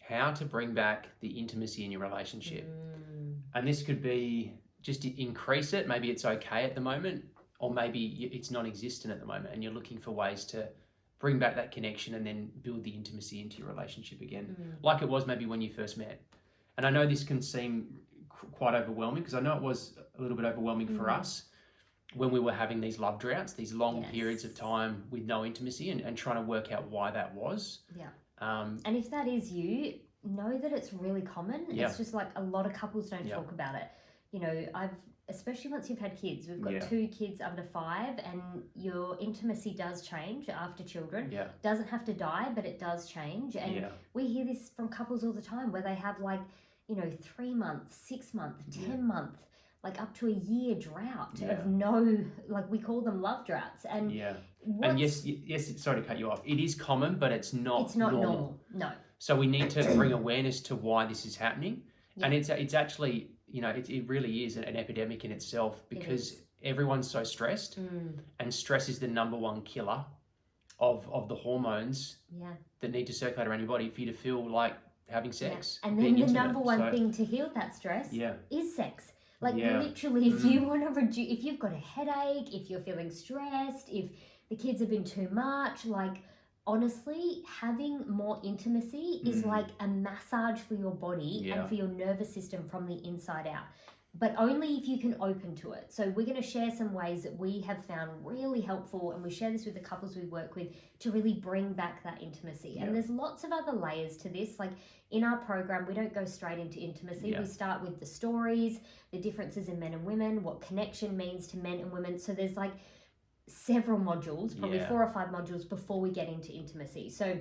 how to bring back the intimacy in your relationship. And this could be just to increase it. Maybe it's okay at the moment, or maybe it's non-existent at the moment and you're looking for ways to bring back that connection and then build the intimacy into your relationship again, like it was maybe when you first met. And I know this can seem quite overwhelming, because I know it was a little bit overwhelming for us when we were having these love droughts, these long periods of time with no intimacy, and trying to work out why that was. And if that is you, know that it's really common. It's just like a lot of couples don't talk about it. You know, especially once you've had kids, we've got 2 kids under 5, and your intimacy does change after children. Doesn't have to die, but it does change. And we hear this from couples all the time, where they have, like, you know, 3 months, 6 months, 10 months, like up to a year drought of no, like we call them love droughts. And and yes, sorry to cut you off. It is common, but it's not normal. No. So we need to bring awareness to why this is happening. And it's actually, you know, it really is an epidemic in itself, because everyone's so stressed, and stress is the #1 killer of the hormones that need to circulate around your body for you to feel like having sex. And then the #1 thing to heal that stress is sex. Like literally, if you want to reduce, if you've got a headache, if you're feeling stressed, if the kids have been too much, like, honestly, having more intimacy is like a massage for your body and for your nervous system from the inside out. But only if you can open to it. So we're going to share some ways that we have found really helpful, and we share this with the couples we work with, to really bring back that intimacy. And there's lots of other layers to this. Like, in our program, we don't go straight into intimacy. We start with the stories, the differences in men and women, what connection means to men and women. So there's like several modules, probably 4 or 5 modules before we get into intimacy. So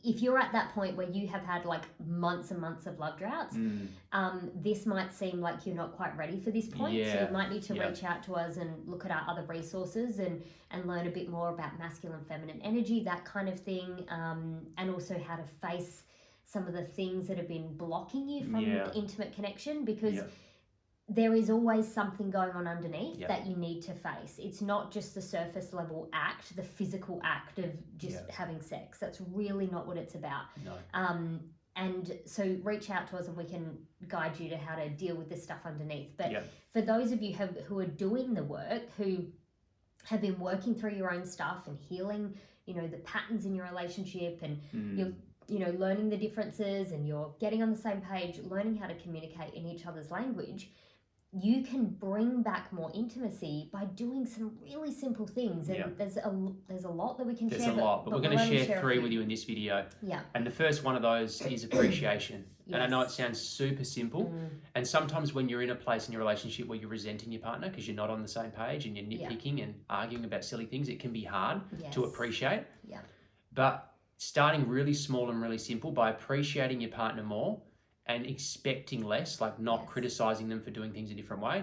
if you're at that point where you have had like months and months of love droughts, this might seem like you're not quite ready for this point. So you might need to reach out to us and look at our other resources and learn a bit more about masculine, feminine energy, that kind of thing. And also how to face some of the things that have been blocking you from the intimate connection, because there is always something going on underneath that you need to face. It's not just the surface level act, the physical act of just having sex. That's really not what it's about. And so reach out to us and we can guide you to how to deal with this stuff underneath. But for those of you who are doing the work, who have been working through your own stuff and healing, you know, the patterns in your relationship, and you're, you know, learning the differences, and you're getting on the same page, learning how to communicate in each other's language, you can bring back more intimacy by doing some really simple things. And there's a lot that we can share. There's a lot, but we're going to share 3 with you in this video. And the first one of those is appreciation. And I know it sounds super simple. And sometimes when you're in a place in your relationship where you're resenting your partner because you're not on the same page and you're nitpicking and arguing about silly things, it can be hard to appreciate. But starting really small and really simple by appreciating your partner more and expecting less, like not criticizing them for doing things a different way,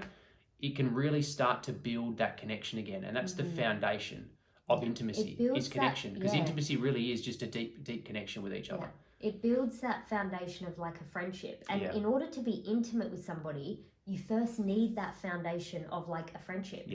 it can really start to build that connection again. And that's the foundation of intimacy, is connection. Because intimacy really is just a deep, deep connection with each other. It builds that foundation of like a friendship. And in order to be intimate with somebody, you first need that foundation of like a friendship.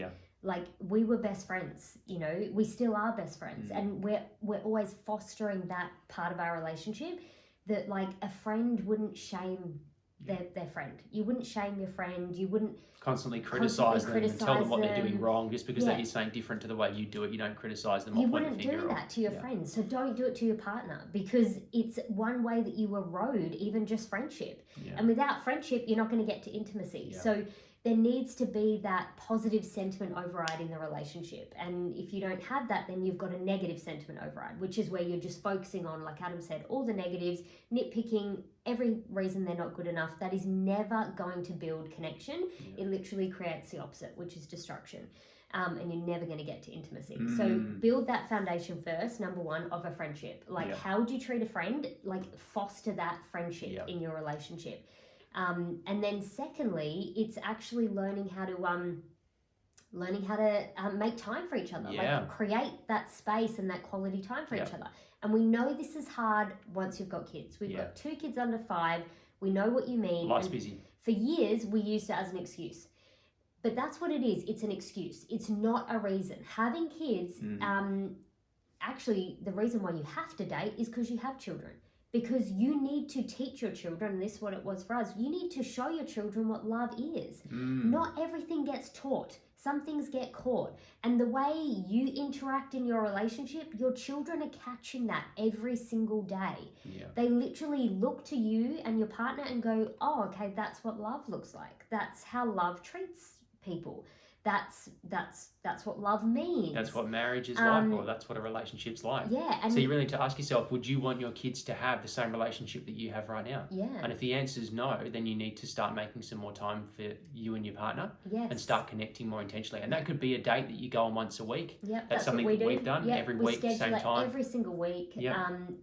Like, we were best friends, you know, we still are best friends. And we're always fostering that part of our relationship, that like a friend wouldn't shame their friend. You wouldn't shame your friend. You wouldn't constantly criticize them and tell them what they're doing wrong just because they do something different to the way you do it. You don't criticize them. You wouldn't do that to your friends. So don't do it to your partner, because it's one way that you erode even just friendship. And without friendship, you're not going to get to intimacy. So there needs to be that positive sentiment override in the relationship. And if you don't have that, then you've got a negative sentiment override, which is where you're just focusing on, like Adam said, all the negatives, nitpicking, every reason they're not good enough. That is never going to build connection. It literally creates the opposite, which is destruction. And you're never going to get to intimacy. So build that foundation first, #1, of a friendship. Like, how would you treat a friend? Like, foster that friendship in your relationship. And then secondly, it's actually learning how to make time for each other, like create that space and that quality time for each other. And we know this is hard once you've got kids. We've got 2 kids under 5. We know what you mean. Life's busy. For years, we used it as an excuse. But that's what it is. It's an excuse. It's not a reason. Having kids, actually, the reason why you have to date is because you have children. because you need to teach your children, and this is what it was for us, you need to show your children what love is. Not everything gets taught. Some things get caught. And the way you interact in your relationship, your children are catching that every single day. Yeah. They literally look to you and your partner and go, oh, okay, that's what love looks like. That's how love treats people. That's what love means. That's what marriage is like, or that's what a relationship's like. Yeah. And so you really need to ask yourself, would you want your kids to have the same relationship that you have right now? Yeah. And if the answer is no, then you need to start making some more time for you and your partner. Yes. And start connecting more intentionally. And that could be a date that you go on once a week. Yep, that's something that we've done every week, same time. Every single week. Yep.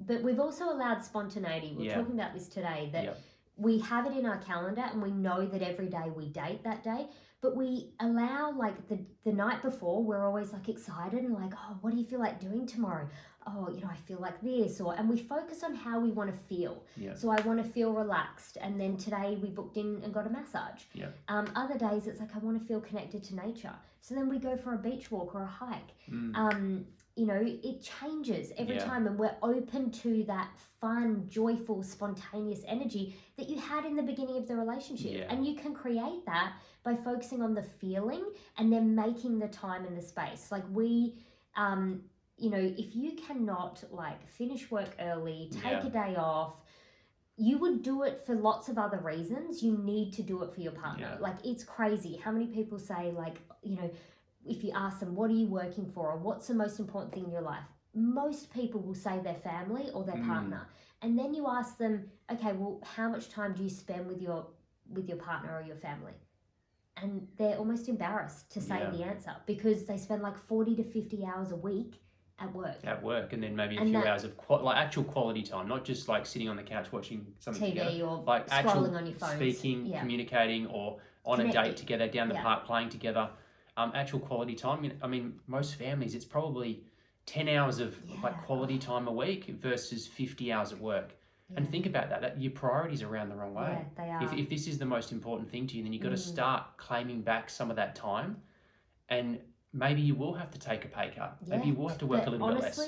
But we've also allowed spontaneity. We're talking about this today, that we have it in our calendar and we know that every day we date that day. But we allow, like, the night before, we're always, like, excited and like, oh, what do you feel like doing tomorrow? Oh, I feel like this. And we focus on how we want to feel. Yeah. So I want to feel relaxed. And then today we booked in and got a massage. Yeah. Other days it's like, I want to feel connected to nature. So then we go for a beach walk or a hike. It changes every time. And we're open to that fun, joyful, spontaneous energy that you had in the beginning of the relationship. Yeah. And you can create that by focusing on the feeling and then making the time and the space. Like if you cannot, like, finish work early, take a day off, you would do it for lots of other reasons. You need to do it for your partner. Yeah. Like, it's crazy how many people say, like, if you ask them, what are you working for, or what's the most important thing in your life? Most people will say their family or their partner. And then you ask them, okay, well, how much time do you spend with your partner or your family? And they're almost embarrassed to say the answer, because they spend like 40 to 50 hours a week at work. And then maybe a few hours of actual quality time, not just like sitting on the couch watching something TV together, or like scrolling on your phone, speaking, communicating, or on a date together down the park playing together. Actual quality time. I mean, most families, it's probably 10 hours of like quality time a week versus 50 hours at work. Yeah. And think about that your priorities are around the wrong way. Yeah, they are. If this is the most important thing to you, then you've got to start claiming back some of that time. And maybe you will have to take a pay cut. Yeah. Maybe you will have to work a little bit less.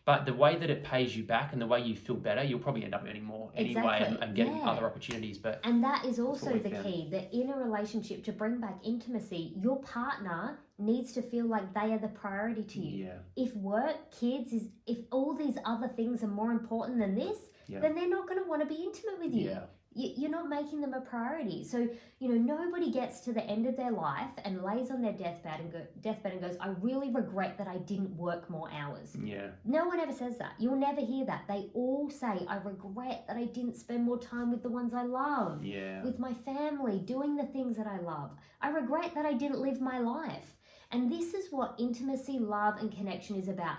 But the way that it pays you back and the way you feel better, you'll probably end up earning more anyway and getting other opportunities. And that is also the key, that in a relationship, to bring back intimacy, your partner needs to feel like they are the priority to you. Yeah. If work, kids, if all these other things are more important than this, then they're not going to want to be intimate with you. Yeah. You're not making them a priority. So, nobody gets to the end of their life and lays on their deathbed and goes, I really regret that I didn't work more hours. Yeah. No one ever says that. You'll never hear that. They all say, I regret that I didn't spend more time with the ones I love. Yeah. With my family, doing the things that I love. I regret that I didn't live my life. And this is what intimacy, love, and connection is about.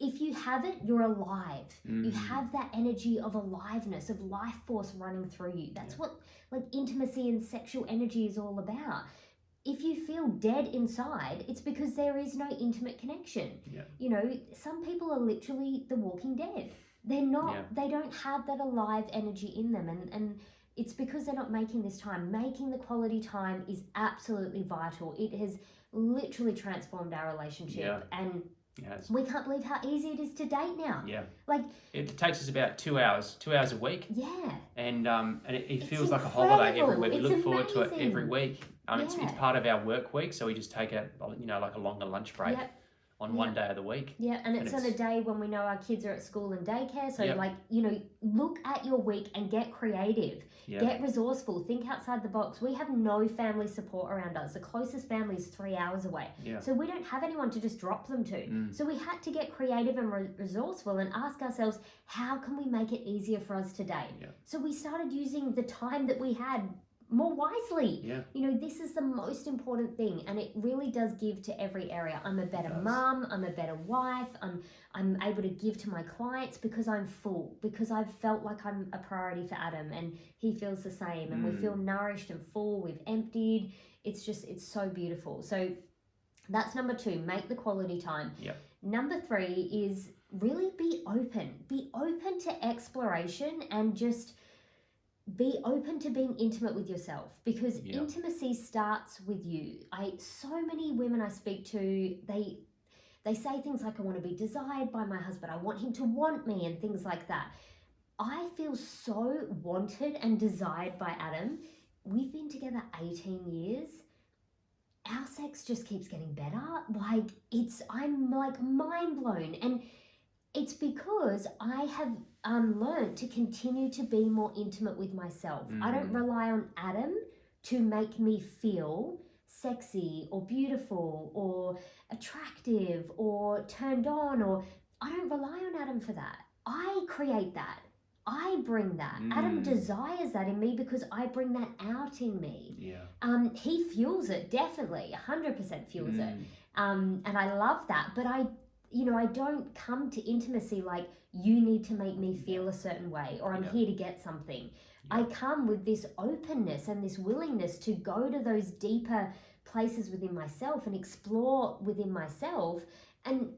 If you have it, you're alive. You have that energy of aliveness, of life force running through you. That's what like intimacy and sexual energy is all about. If you feel dead inside, it's because there is no intimate connection. Yeah. Some people are literally the walking dead. They're not, they don't have that alive energy in them. And it's because they're not making this time. Making the quality time is absolutely vital. It has literally transformed our relationship. Yeah. And we can't believe how easy it is to date now. Yeah. Like, it takes us about 2 hours a week. Yeah. And it feels like a holiday every week. We look forward to it every week. It's part of our work week, so we just take a longer lunch break. Yep. On one day of the week. Yeah, and it's on a day when we know our kids are at school and daycare. So, look at your week and get creative. Yep. Get resourceful. Think outside the box. We have no family support around us. The closest family is 3 hours away. Yeah. So we don't have anyone to just drop them to. So we had to get creative and resourceful and ask ourselves, how can we make it easier for us today? Yeah. So we started using the time that we had more wisely. Yeah. This is the most important thing, and it really does give to every area. I'm a better mum, I'm a better wife, I'm able to give to my clients because I'm full, because I've felt like I'm a priority for Adam and he feels the same, and we feel nourished and full, we've emptied. It's so beautiful. So that's number 2, make the quality time. Yep. Number 3 is really be open to exploration, and just be open to being intimate with yourself, because intimacy starts with you. So many women I speak to, they say things like, I want to be desired by my husband, I want him to want me, and things like that. I feel so wanted and desired by Adam. We've been together 18 years. Our sex just keeps getting better. Like, I'm like mind blown. And it's because I have learned to continue to be more intimate with myself. I don't rely on Adam to make me feel sexy or beautiful or attractive or turned on, or I don't rely on Adam for that. I create that. I bring that. Adam desires that in me because I bring that out in me. Yeah. He fuels it, definitely, 100% fuels it. And I love that. But I don't come to intimacy like, you need to make me feel a certain way, or I'm here to get something. I come with this openness and this willingness to go to those deeper places within myself and explore within myself. And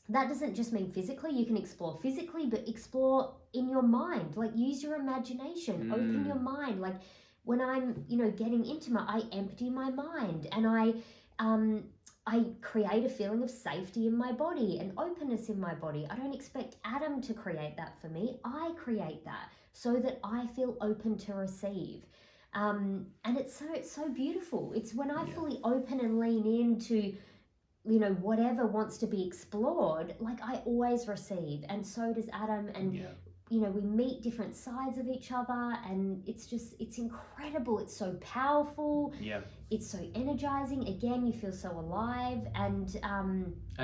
that doesn't just mean physically. You can explore physically, but explore in your mind. Like, use your imagination, open your mind. Like, when I'm, getting intimate, I empty my mind, and I create a feeling of safety in my body and openness in my body. I don't expect Adam to create that for me. I create that so that I feel open to receive. And it's so beautiful. It's when I fully open and lean into, whatever wants to be explored, like, I always receive, and so does Adam. And we meet different sides of each other, and it's incredible. It's so powerful. It's so energizing. Again, you feel so alive. And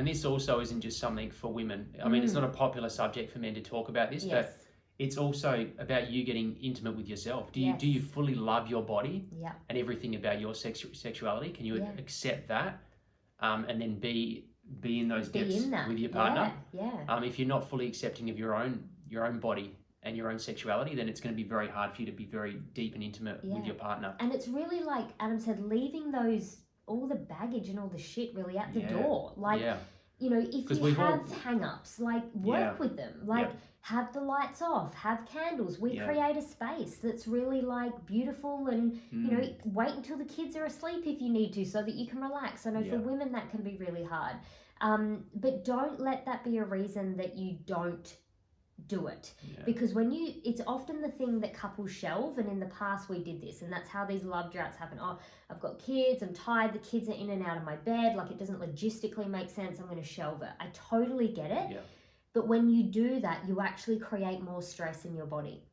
this also isn't just something for women. I mean, it's not a popular subject for men to talk about this, but it's also about you getting intimate with yourself. Do you fully love your body and everything about your sexuality? Can you accept that, and then be in those depths with your partner? If you're not fully accepting of your own body and your own sexuality, then it's going to be very hard for you to be very deep and intimate with your partner. And it's really, like Adam said, leaving all the baggage and all the shit really at the door. Like, if you have hang-ups, like, work with them. Like, have the lights off, have candles. We create a space that's really, like, beautiful, and, wait until the kids are asleep if you need to, so that you can relax. I know for women that can be really hard. But don't let that be a reason that you don't do it, because it's often the thing that couples shelve. And in the past we did this, and that's how these love droughts happen. Oh, I've got kids, I'm tired, the kids are in and out of my bed, like, it doesn't logistically make sense, I'm going to shelve it. I totally get it. But when you do that, you actually create more stress in your body.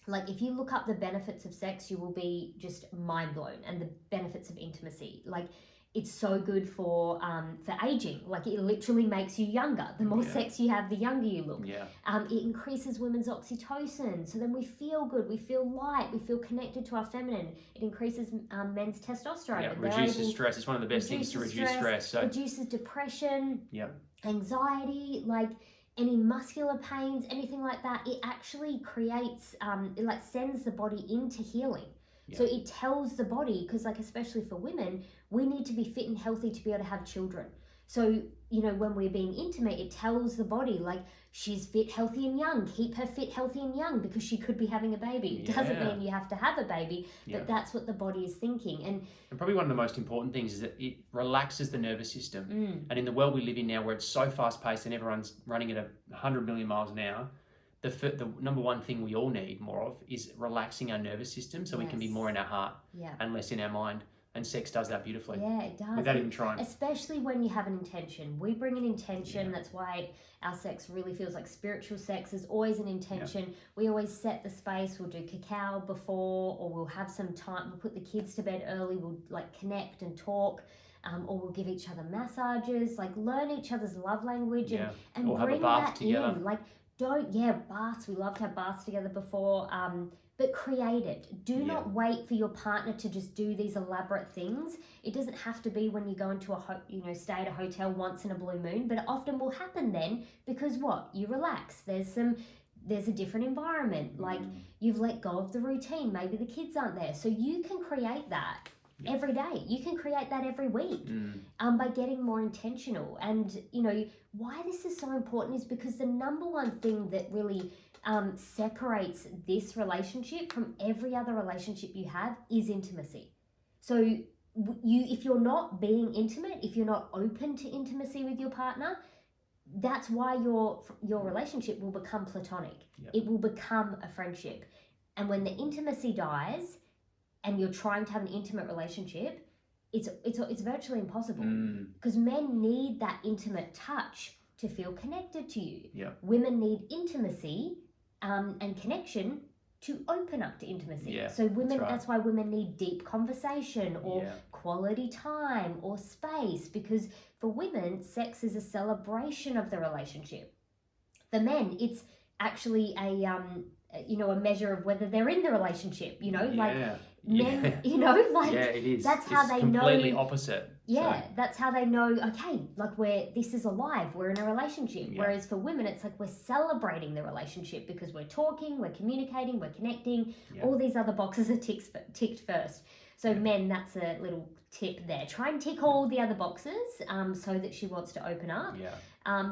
Like, if you look up the benefits of sex, you will be just mind blown. And the benefits of intimacy, like, it's so good for aging. Like, it literally makes you younger. The more sex you have, the younger you look. It increases women's oxytocin. So then we feel good, we feel light, we feel connected to our feminine. It increases men's testosterone. Reduces stress. It's one of the best things to reduce stress. So reduces depression, anxiety, like any muscular pains, anything like that. It actually creates, it like sends the body into healing. So it tells the body, because, like, especially for women, we need to be fit and healthy to be able to have children. So, when we're being intimate, it tells the body, like, she's fit, healthy and young. Keep her fit, healthy and young, because she could be having a baby. It doesn't mean you have to have a baby, but that's what the body is thinking. And probably one of the most important things is that it relaxes the nervous system. And in the world we live in now, where it's so fast paced and everyone's running at 100 million miles an hour, the number one thing we all need more of is relaxing our nervous system, so we can be more in our heart and less in our mind. And sex does that beautifully. Yeah, it does. Without even trying. Especially when you have an intention. We bring an intention. That's why our sex really feels like spiritual sex. There's always an intention. We always set the space. We'll do cacao before, or we'll have some time. We'll put the kids to bed early. We'll, like, connect and talk. Or we'll give each other massages. Like, learn each other's love language and or bring have a bath that together. in. Like, baths. We love to have baths together before. But create it. Do not wait for your partner to just do these elaborate things. It doesn't have to be when you go into stay at a hotel once in a blue moon, but it often will happen then, because you relax. There's a different environment. Like, you've let go of the routine. Maybe the kids aren't there. So you can create that every day. You can create that every week by getting more intentional. And, why this is so important is because the number one thing that really separates this relationship from every other relationship you have is intimacy. So if you're not being intimate, if you're not open to intimacy with your partner, that's why your relationship will become platonic. Yep. It will become a friendship. And when the intimacy dies and you're trying to have an intimate relationship, it's virtually impossible, because men need that intimate touch to feel connected to you. Yep. Women need intimacy and connection to open up to intimacy. Yeah, so that's why women need deep conversation or quality time or space, because for women, sex is a celebration of the relationship. For men, it's actually a measure of whether they're in the relationship, like men, it is. That's how they know. Completely opposite. Yeah, that's how they know, okay, like this is alive, we're in a relationship. Yeah. Whereas for women, it's like we're celebrating the relationship because we're talking, we're communicating, we're connecting. Yeah. All these other boxes are ticked first. So men, that's a little tip there. Try and tick all the other boxes so that she wants to open up. Yeah.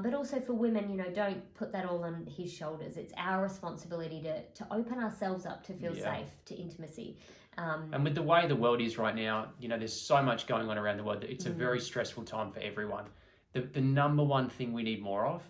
But also for women, don't put that all on his shoulders. It's our responsibility to open ourselves up to feel safe, to intimacy. And with the way the world is right now, there's so much going on around the world that it's a very stressful time for everyone. The number one thing we need more of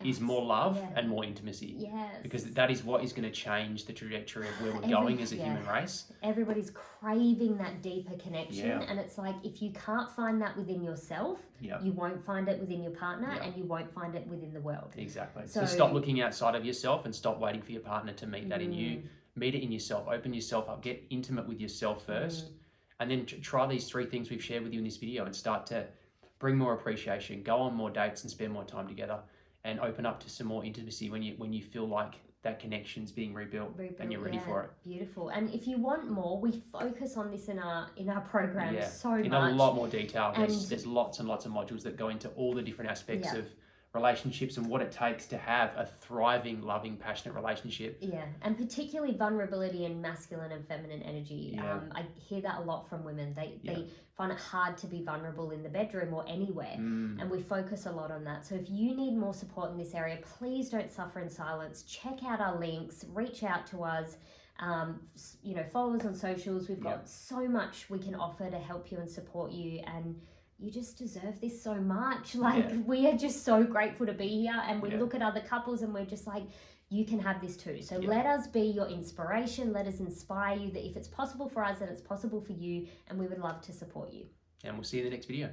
is more love and more intimacy. Yes. Because that is what is going to change the trajectory of where we're going as a human race. Everybody's craving that deeper connection. And it's like, if you can't find that within yourself, you won't find it within your partner and you won't find it within the world. Exactly. So stop looking outside of yourself and stop waiting for your partner to meet that in you. Meet it in yourself. Open yourself up. Get intimate with yourself first. And then try these 3 things we've shared with you in this video and start to bring more appreciation. Go on more dates and spend more time together. And open up to some more intimacy when you feel like that connection's being rebuilt and you're ready for it. Beautiful. And if you want more, we focus on this in our program so much. In a lot more detail. There's lots and lots of modules that go into all the different aspects of relationships and what it takes to have a thriving, loving, passionate relationship. Yeah, and particularly vulnerability and masculine and feminine energy. Yeah. I hear that a lot from women. They find it hard to be vulnerable in the bedroom or anywhere, and we focus a lot on that. So if you need more support in this area, please don't suffer in silence. Check out our links, reach out to us. Follow us on socials. We've got so much we can offer to help you and support you, and you just deserve this so much. We are just so grateful to be here, and we look at other couples and we're just like, you can have this too. So let us be your inspiration. Let us inspire you that if it's possible for us, then it's possible for you, and we would love to support you. And we'll see you in the next video.